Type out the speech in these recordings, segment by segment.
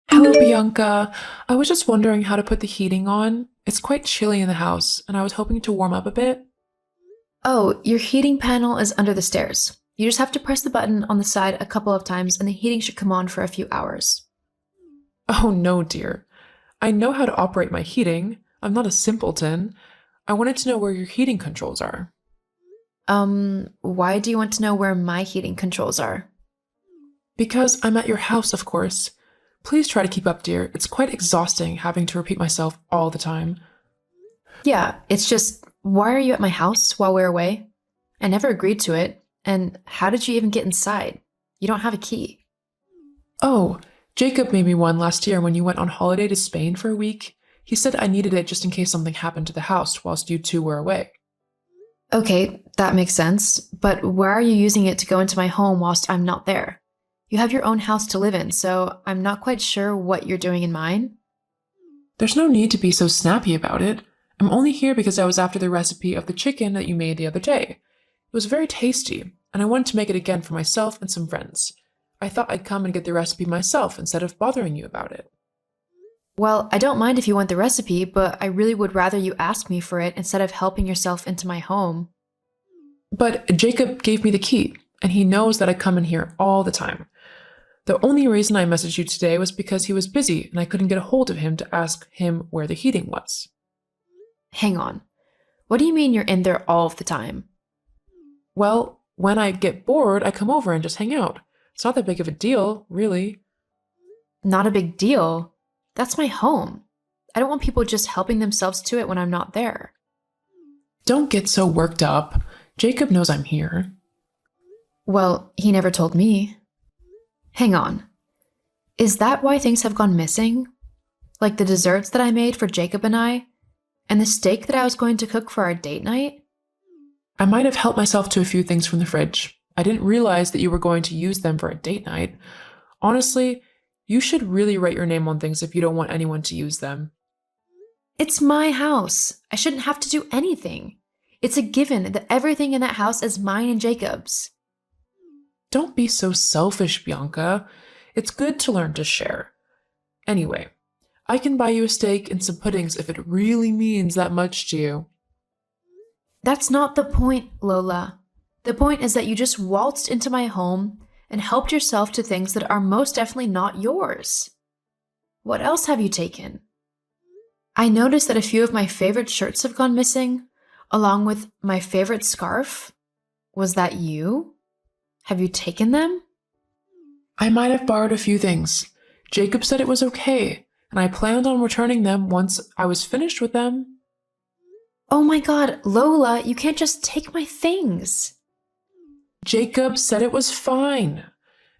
Hello, Bianca. I was just wondering how to put the heating on. It's quite chilly in the house, and I was hoping to warm up a bit. Oh, your heating panel is under the stairs. You just have to press the button on the side a couple of times and the heating should come on for a few hours. Oh no, dear. I know how to operate my heating. I'm not a simpleton. I wanted to know where your heating controls are. Why do you want to know where my heating controls are? Because I'm at your house, of course. Please try to keep up, dear. It's quite exhausting having to repeat myself all the time. Yeah, it's just, why are you at my house while we're away? I never agreed to it. And how did you even get inside? You don't have a key. Oh, Jacob made me one last year when you went on holiday to Spain for a week. He said I needed it just in case something happened to the house whilst you two were away. Okay, that makes sense. But why are you using it to go into my home whilst I'm not there? You have your own house to live in, so I'm not quite sure what you're doing in mine. There's no need to be so snappy about it. I'm only here because I was after the recipe of the chicken that you made the other day. It was very tasty, and I wanted to make it again for myself and some friends. I thought I'd come and get the recipe myself instead of bothering you about it. Well, I don't mind if you want the recipe, but I really would rather you ask me for it instead of helping yourself into my home. But Jacob gave me the key, and he knows that I come in here all the time. The only reason I messaged you today was because he was busy and I couldn't get a hold of him to ask him where the heating was. Hang on. What do you mean you're in there all of the time? Well, when I get bored, I come over and just hang out. It's not that big of a deal, really. Not a big deal. That's my home. I don't want people just helping themselves to it when I'm not there. Don't get so worked up. Jacob knows I'm here. Well, he never told me. Hang on. Is that why things have gone missing? Like the desserts that I made for Jacob and I? And the steak that I was going to cook for our date night? I might have helped myself to a few things from the fridge. I didn't realize that you were going to use them for a date night. Honestly, you should really write your name on things if you don't want anyone to use them. It's my house. I shouldn't have to do anything. It's a given that everything in that house is mine and Jacob's. Don't be so selfish, Bianca. It's good to learn to share. Anyway, I can buy you a steak and some puddings if it really means that much to you. That's not the point, Lola. The point is that you just waltzed into my home and helped yourself to things that are most definitely not yours. What else have you taken? I noticed that a few of my favorite shirts have gone missing, along with my favorite scarf. Was that you? Have you taken them? I might have borrowed a few things. Jacob said it was okay, and I planned on returning them once I was finished with them. Oh my god, Lola, you can't just take my things. Jacob said it was fine,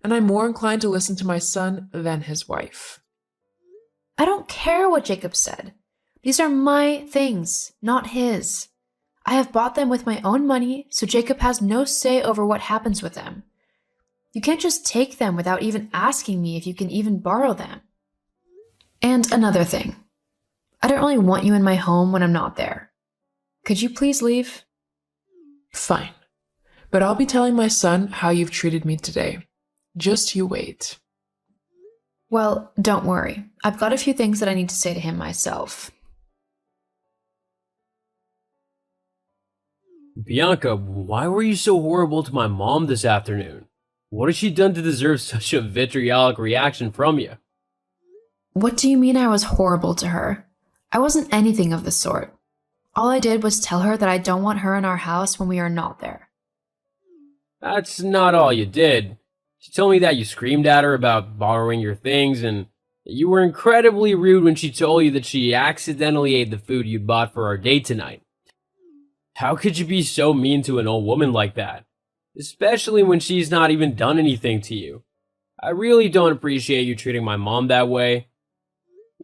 and I'm more inclined to listen to my son than his wife. I don't care what Jacob said. These are my things, not his. I have bought them with my own money, so Jacob has no say over what happens with them. You can't just take them without even asking me if you can even borrow them. And another thing. I don't really want you in my home when I'm not there. Could you please leave? Fine, but I'll be telling my son how you've treated me today. Just you wait. Well, don't worry. I've got a few things that I need to say to him myself. Bianca, why were you so horrible to my mom this afternoon? What has she done to deserve such a vitriolic reaction from you? What do you mean I was horrible to her? I wasn't anything of the sort. All I did was tell her that I don't want her in our house when we are not there. That's not all you did. She told me that you screamed at her about borrowing your things and that you were incredibly rude when she told you that she accidentally ate the food you bought for our date tonight. How could you be so mean to an old woman like that? Especially when she's not even done anything to you. I really don't appreciate you treating my mom that way.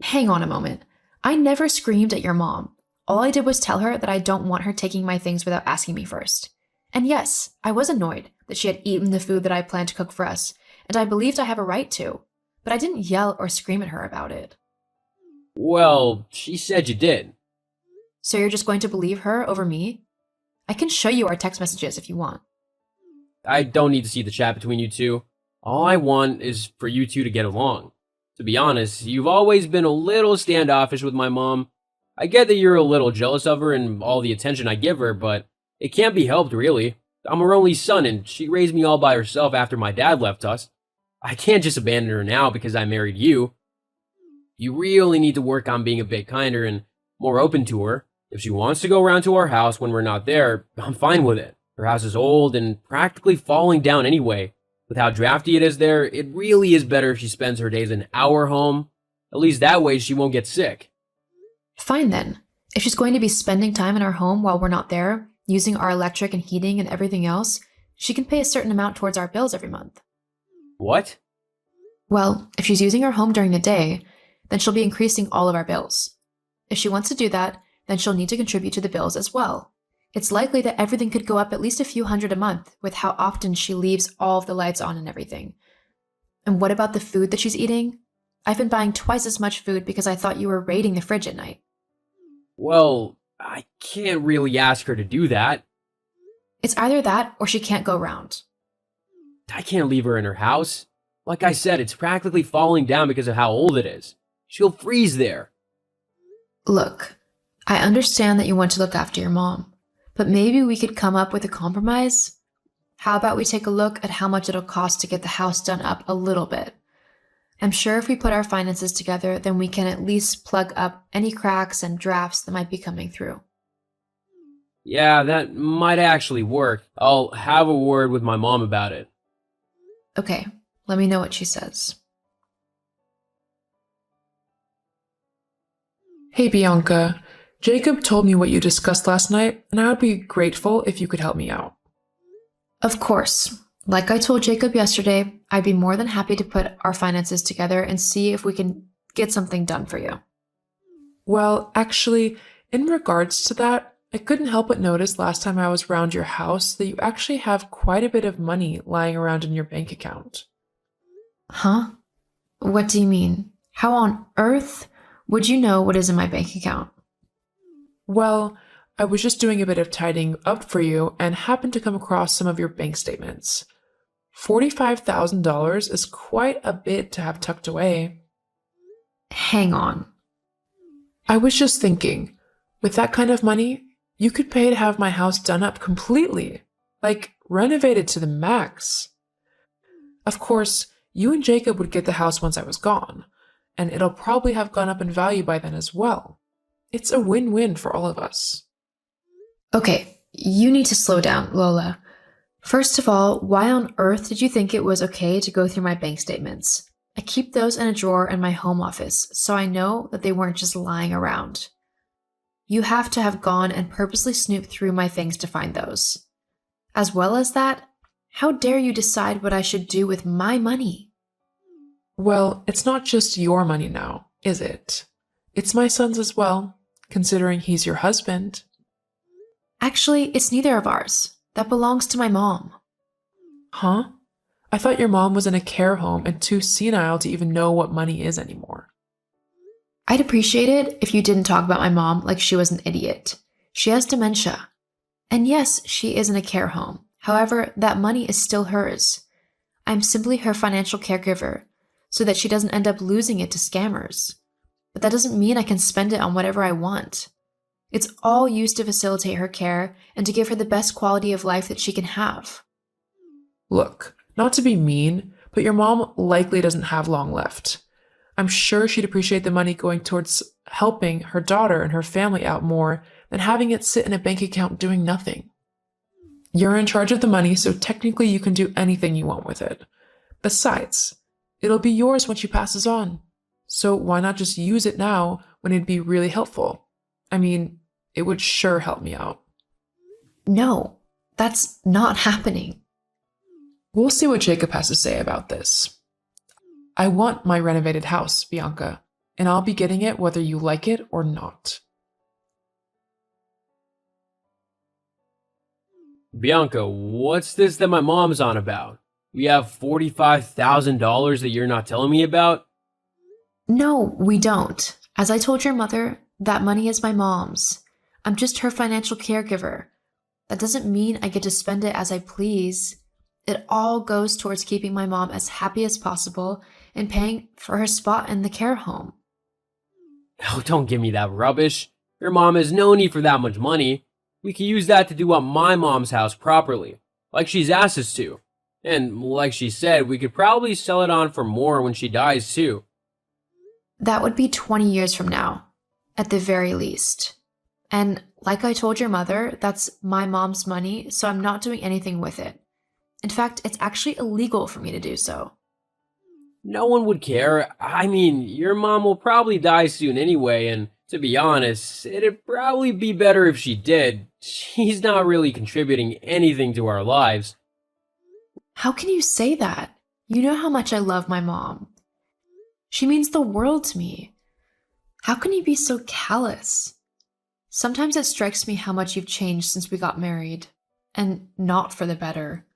Hang on a moment. I never screamed at your mom. All I did was tell her that I don't want her taking my things without asking me first. And yes, I was annoyed that she had eaten the food that I planned to cook for us, and I believed I have a right to, but I didn't yell or scream at her about it. Well, she said you did. So you're just going to believe her over me? I can show you our text messages if you want. I don't need to see the chat between you two. All I want is for you two to get along. To be honest, you've always been a little standoffish with my mom. I get that you're a little jealous of her and all the attention I give her, but it can't be helped, really. I'm her only son, and she raised me all by herself after my dad left us. I can't just abandon her now because I married you. You really need to work on being a bit kinder and more open to her. If she wants to go around to our house when we're not there, I'm fine with it. Her house is old and practically falling down anyway. With how drafty it is there, it really is better if she spends her days in our home. At least that way she won't get sick. Fine then. If she's going to be spending time in our home while we're not there, using our electric and heating and everything else, she can pay a certain amount towards our bills every month. What? Well, if she's using our home during the day, then she'll be increasing all of our bills. If she wants to do that, then she'll need to contribute to the bills as well. It's likely that everything could go up at least a few hundred a month with how often she leaves all of the lights on and everything. And what about the food that she's eating? I've been buying twice as much food because I thought you were raiding the fridge at night. Well, I can't really ask her to do that. It's either that or she can't go round. I can't leave her in her house. Like I said, it's practically falling down because of how old it is. She'll freeze there. Look, I understand that you want to look after your mom, but maybe we could come up with a compromise? How about we take a look at how much it'll cost to get the house done up a little bit? I'm sure if we put our finances together, then we can at least plug up any cracks and drafts that might be coming through. Yeah, that might actually work. I'll have a word with my mom about it. Okay, let me know what she says. Hey Bianca, Jacob told me what you discussed last night, and I would be grateful if you could help me out. Of course. Like I told Jacob yesterday, I'd be more than happy to put our finances together and see if we can get something done for you. Well, actually, in regards to that, I couldn't help but notice last time I was around your house that you actually have quite a bit of money lying around in your bank account. Huh? What do you mean? How on earth would you know what is in my bank account? Well, I was just doing a bit of tidying up for you and happened to come across some of your bank statements. $45,000 is quite a bit to have tucked away. Hang on. I was just thinking, with that kind of money, you could pay to have my house done up completely, like renovated to the max. Of course, you and Jacob would get the house once I was gone, and it'll probably have gone up in value by then as well. It's a win-win for all of us. Okay, you need to slow down, Lola. First of all, why on earth did you think it was okay to go through my bank statements? I keep those in a drawer in my home office, so I know that they weren't just lying around. You have to have gone and purposely snooped through my things to find those. As well as that, how dare you decide what I should do with my money? Well, it's not just your money now, is it? It's my son's as well, considering he's your husband. Actually, it's neither of ours. That belongs to my mom. Huh? I thought your mom was in a care home and too senile to even know what money is anymore. I'd appreciate it if you didn't talk about my mom like she was an idiot. She has dementia. And yes, she is in a care home. However, that money is still hers. I'm simply her financial caregiver, so that she doesn't end up losing it to scammers. But that doesn't mean I can spend it on whatever I want. It's all used to facilitate her care and to give her the best quality of life that she can have. Look, not to be mean, but your mom likely doesn't have long left. I'm sure she'd appreciate the money going towards helping her daughter and her family out more than having it sit in a bank account doing nothing. You're in charge of the money, so technically you can do anything you want with it. Besides, it'll be yours when she passes on. So why not just use it now when it'd be really helpful? I mean, it would sure help me out. No, that's not happening. We'll see what Jacob has to say about this. I want my renovated house, Bianca, and I'll be getting it whether you like it or not. Bianca, what's this that my mom's on about? We have $45,000 that you're not telling me about? No, we don't. As I told your mother, that money is my mom's. I'm just her financial caregiver. That doesn't mean I get to spend it as I please. It all goes towards keeping my mom as happy as possible and paying for her spot in the care home. Oh, don't give me that rubbish. Your mom has no need for that much money. We can use that to do up my mom's house properly, like she's asked us to. And like she said, we could probably sell it on for more when she dies too. That would be 20 years from now, at the very least. And like I told your mother, that's my mom's money, so I'm not doing anything with it. In fact, it's actually illegal for me to do so. No one would care. I mean, your mom will probably die soon anyway, and to be honest, it'd probably be better if she did. She's not really contributing anything to our lives. How can you say that? You know how much I love my mom. She means the world to me. How can you be so callous? Sometimes it strikes me how much you've changed since we got married, and not for the better.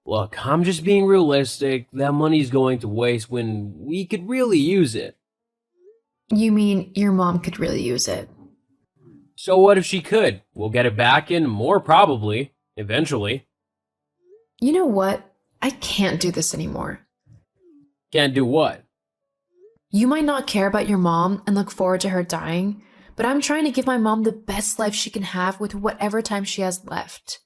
Look, I'm just being realistic. That money's going to waste when we could really use it. You mean your mom could really use it? So what if she could? We'll get it back and more probably, eventually. You know what? I can't do this anymore. Can't do what? You might not care about your mom and look forward to her dying, but I'm trying to give my mom the best life she can have with whatever time she has left.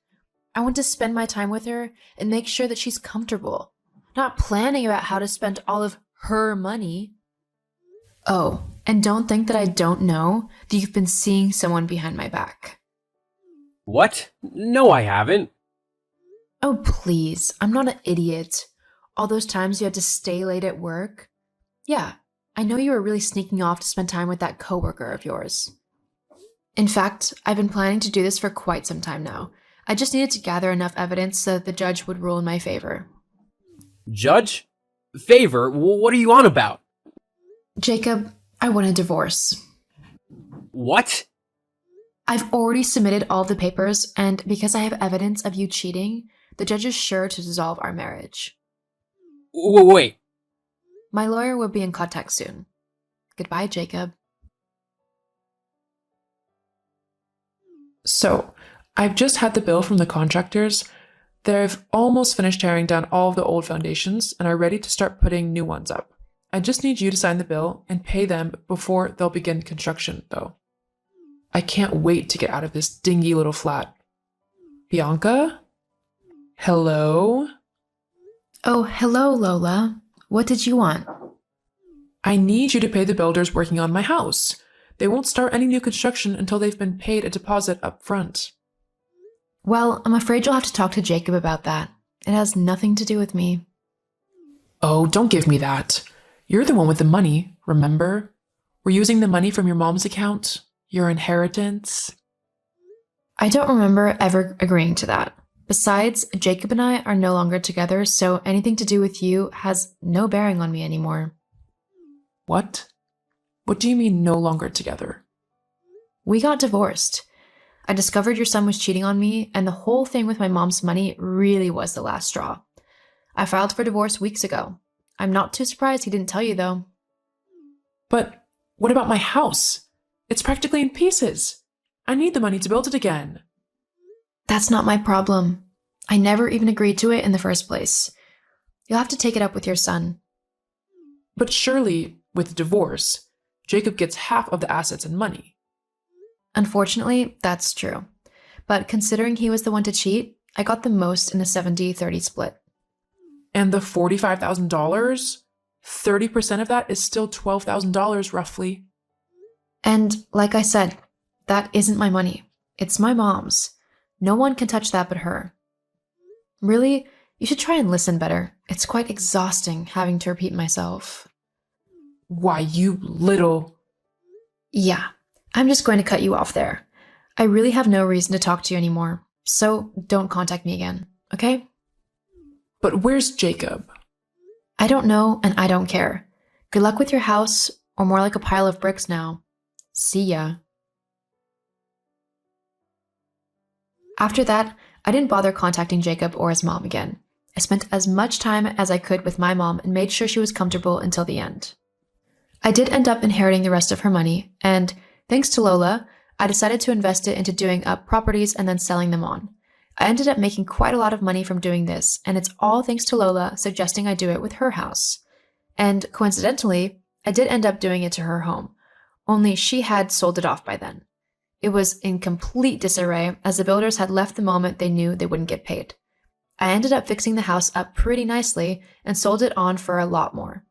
I want to spend my time with her and make sure that she's comfortable, not planning about how to spend all of her money. Oh, and don't think that I don't know that you've been seeing someone behind my back. What? No, I haven't. Oh, please, I'm not an idiot. All those times you had to stay late at work. Yeah, I know you were really sneaking off to spend time with that coworker of yours. In fact, I've been planning to do this for quite some time now. I just needed to gather enough evidence so that the judge would rule in my favor. Judge? Favor? What are you on about? Jacob, I want a divorce. What? I've already submitted all the papers, and because I have evidence of you cheating, the judge is sure to dissolve our marriage. Wait. My lawyer will be in contact soon. Goodbye, Jacob. So, I've just had the bill from the contractors. They've almost finished tearing down all of the old foundations and are ready to start putting new ones up. I just need you to sign the bill and pay them before they'll begin construction, though. I can't wait to get out of this dingy little flat. Bianca? Hello? Oh, hello, Lola. What did you want? I need you to pay the builders working on my house. They won't start any new construction until they've been paid a deposit up front. Well, I'm afraid you'll have to talk to Jacob about that. It has nothing to do with me. Oh, don't give me that. You're the one with the money, remember? We're using the money from your mom's account, your inheritance. I don't remember ever agreeing to that. Besides, Jacob and I are no longer together, so anything to do with you has no bearing on me anymore. What? What do you mean no longer together? We got divorced. I discovered your son was cheating on me, and the whole thing with my mom's money really was the last straw. I filed for divorce weeks ago. I'm not too surprised he didn't tell you, though. But what about my house? It's practically in pieces. I need the money to build it again. That's not my problem. I never even agreed to it in the first place. You'll have to take it up with your son. But surely, with divorce, Jacob gets half of the assets and money. Unfortunately, that's true. But considering he was the one to cheat, I got the most in a 70-30 split. And the $45,000? 30% of that is still $12,000 roughly. And like I said, that isn't my money. It's my mom's. No one can touch that but her. Really, you should try and listen better. It's quite exhausting having to repeat myself. Why, you little... Yeah, I'm just going to cut you off there. I really have no reason to talk to you anymore, so don't contact me again, okay? But where's Jacob? I don't know and I don't care. Good luck with your house, or more like a pile of bricks now. See ya. After that, I didn't bother contacting Jacob or his mom again. I spent as much time as I could with my mom and made sure she was comfortable until the end. I did end up inheriting the rest of her money, and thanks to Lola, I decided to invest it into doing up properties and then selling them on. I ended up making quite a lot of money from doing this, and it's all thanks to Lola suggesting I do it with her house. And coincidentally, I did end up doing it to her home, only she had sold it off by then. It was in complete disarray as the builders had left the moment they knew they wouldn't get paid. I ended up fixing the house up pretty nicely and sold it on for a lot more.